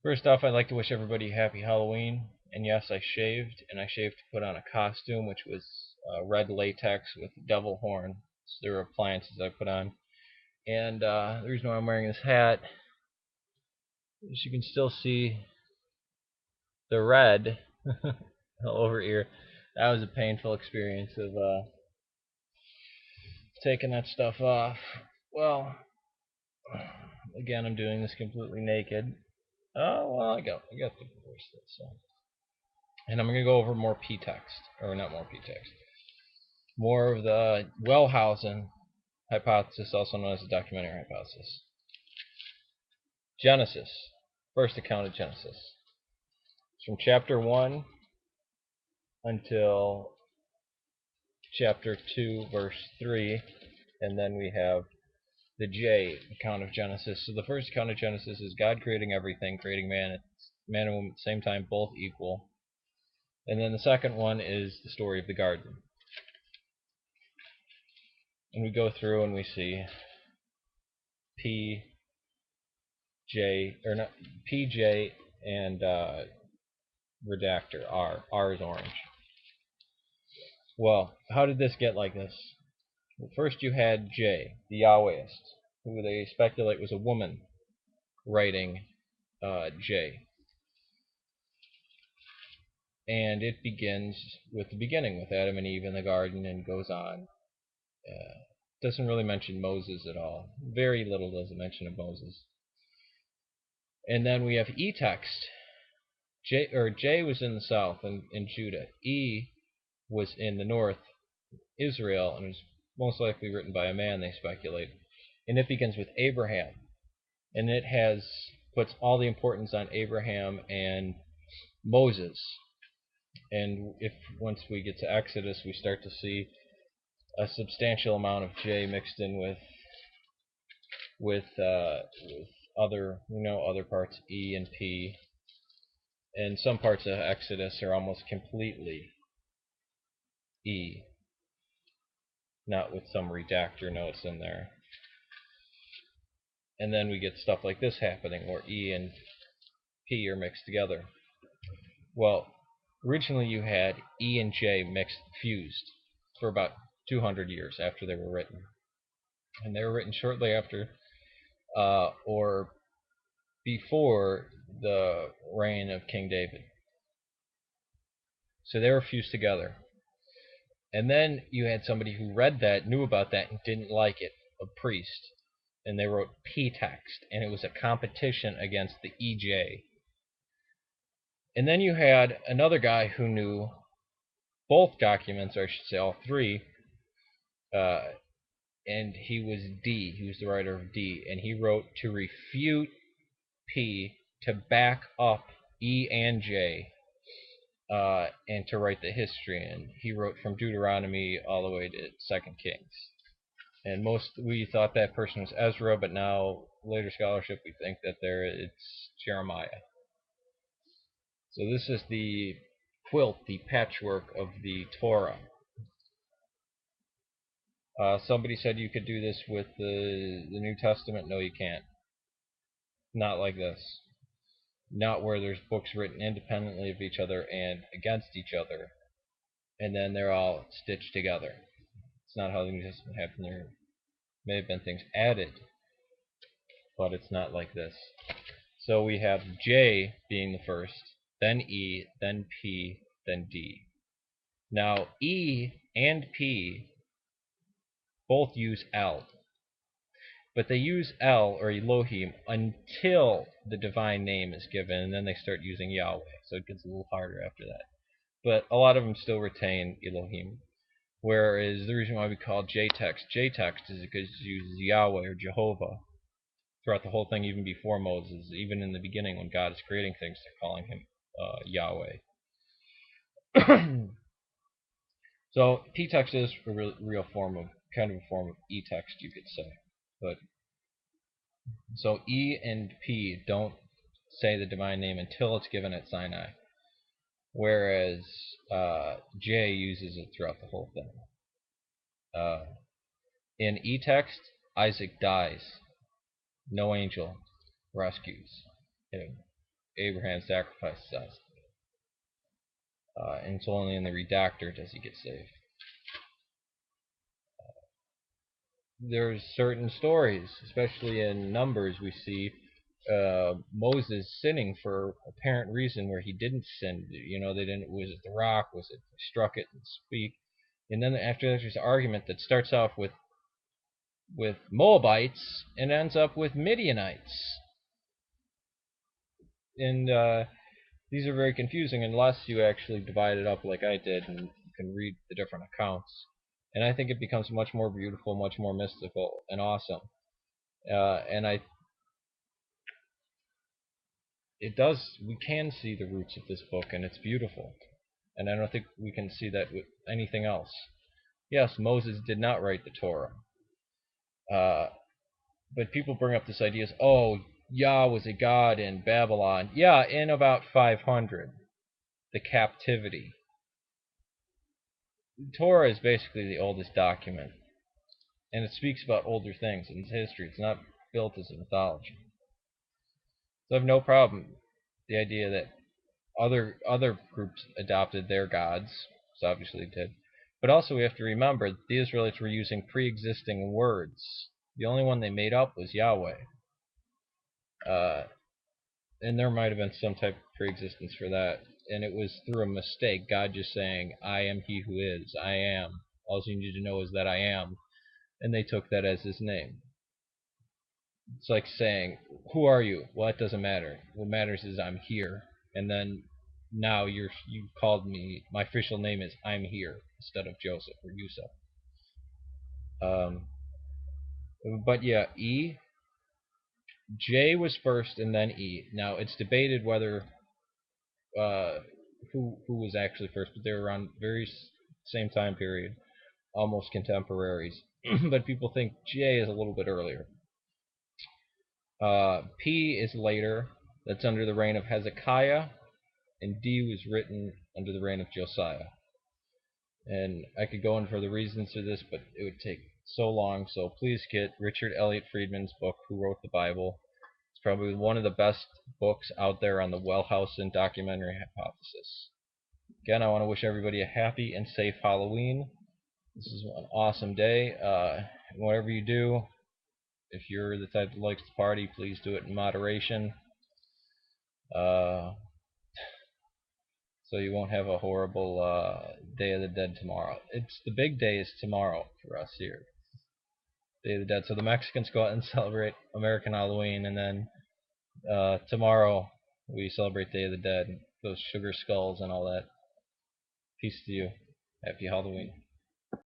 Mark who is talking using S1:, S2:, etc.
S1: First off, I'd like to wish everybody a happy Halloween. And yes, I shaved, and I shaved to put on a costume, which was red latex with devil horn. So there were appliances I put on. And the reason why I'm wearing this hat is you can still see the red all over here. That was a painful experience of taking that stuff off. Well, again, I'm doing this completely naked. Oh well, I got the voice so. And I'm gonna go over more p-text, or not more p-text, more of the Wellhausen hypothesis, also known as the documentary hypothesis. Genesis, first account of Genesis. It's from chapter 1 until chapter 2, verse 3, and then we have the J account of Genesis. So the first account of Genesis is God creating everything, creating man and woman at the same time, both equal. And then the second one is the story of the garden. And we go through and we see P, J, or not, P, J, and redactor, R. R is orange. Well, how did this get like this? Well, first you had J, the Yahwehist, who they speculate was a woman writing J. And it begins with the beginning, with Adam and Eve in the garden, and goes on. Doesn't really mention Moses at all. Very little does it mention of Moses. And then we have E-text. J was in the south in Judah. E was in the north, Israel, and was most likely written by a man, they speculate. And it begins with Abraham. And it puts all the importance on Abraham and Moses. And if once we get to Exodus, we start to see a substantial amount of J mixed in with other parts, E and P, and some parts of Exodus are almost completely E, not with some redactor notes in there. And then we get stuff like this happening where E and P are mixed together. Well, originally you had E and J fused for about 200 years after they were written. And they were written shortly after or before the reign of King David. So they were fused together. And then you had somebody who read that, knew about that, and didn't like it, a priest. And they wrote p-text, and it was a competition against the EJ. And then you had another guy who knew both documents, or I should say all three, and he was D. He was the writer of D, and he wrote to refute P, to back up E and J, and to write the history. And he wrote from Deuteronomy all the way to 2 Kings. And we thought that person was Ezra, but now later scholarship we think that it's Jeremiah. So this is the quilt, the patchwork of the Torah. Somebody said you could do this with the New Testament. No, you can't. Not like this. Not where there's books written independently of each other and against each other, and then they're all stitched together. It's not how the New Testament happened. There may have been things added, but it's not like this. So we have J being the first, then E, then P, then D. Now E and P both use L, but they use L or Elohim until the divine name is given, and then they start using Yahweh. So it gets a little harder after that. But a lot of them still retain Elohim. Whereas the reason why we call J-text J-text is because it uses Yahweh or Jehovah throughout the whole thing, even before Moses. Even in the beginning when God is creating things, they're calling him Yahweh. So P-text is a real form of, kind of a form of E-text, you could say. But so E and P don't say the divine name until it's given at Sinai, whereas J uses it throughout the whole thing. In E-text, Isaac dies. No angel rescues him. Abraham's sacrifice says. And it's only in the redactor does he get saved. There's certain stories, especially in Numbers, we see Moses sinning for apparent reason where he didn't sin. You know, they didn't. Was it the rock? Was it struck it and speak? And then after there's an argument that starts off with Moabites and ends up with Midianites. And these are very confusing unless you actually divide it up like I did and you can read the different accounts. And I think it becomes much more beautiful, much more mystical and awesome. And it does. We can see the roots of this book, and it's beautiful. And I don't think we can see that with anything else. Yes, Moses did not write the Torah. But people bring up this idea as, oh, Yah was a god in Babylon. Yeah, in about 500, the captivity. The Torah is basically the oldest document, and it speaks about older things in history. It's not built as a mythology. So I have no problem with the idea that other groups adopted their gods, so obviously they did. But also we have to remember that the Israelites were using pre-existing words. The only one they made up was Yahweh. And there might have been some type of pre-existence for that. And it was through a mistake, God just saying, I am he who is, I am. All you need to know is that I am. And they took that as his name. It's like saying, who are you? Well, it doesn't matter. What matters is I'm here. And then now you called me, my official name is I'm here instead of Joseph or Yusuf. But yeah, J was first and then E. Now it's debated whether who was actually first, but they were around very same time period, almost contemporaries. But people think J is a little bit earlier. P is later. That's under the reign of Hezekiah, and D was written under the reign of Josiah. And I could go in for the reasons for this, but it would take so long. So please get Richard Elliott Friedman's book, Who Wrote the Bible. It's probably one of the best books out there on the Wellhausen documentary hypothesis. Again, I want to wish everybody a happy and safe Halloween. This is an awesome day. Whatever you do, if you're the type that likes to party, please do it in moderation. So you won't have a horrible Day of the Dead tomorrow. It's the big day is tomorrow for us here. Day of the Dead. So the Mexicans go out and celebrate American Halloween, and then tomorrow we celebrate Day of the Dead. Those sugar skulls and all that. Peace to you. Happy Halloween.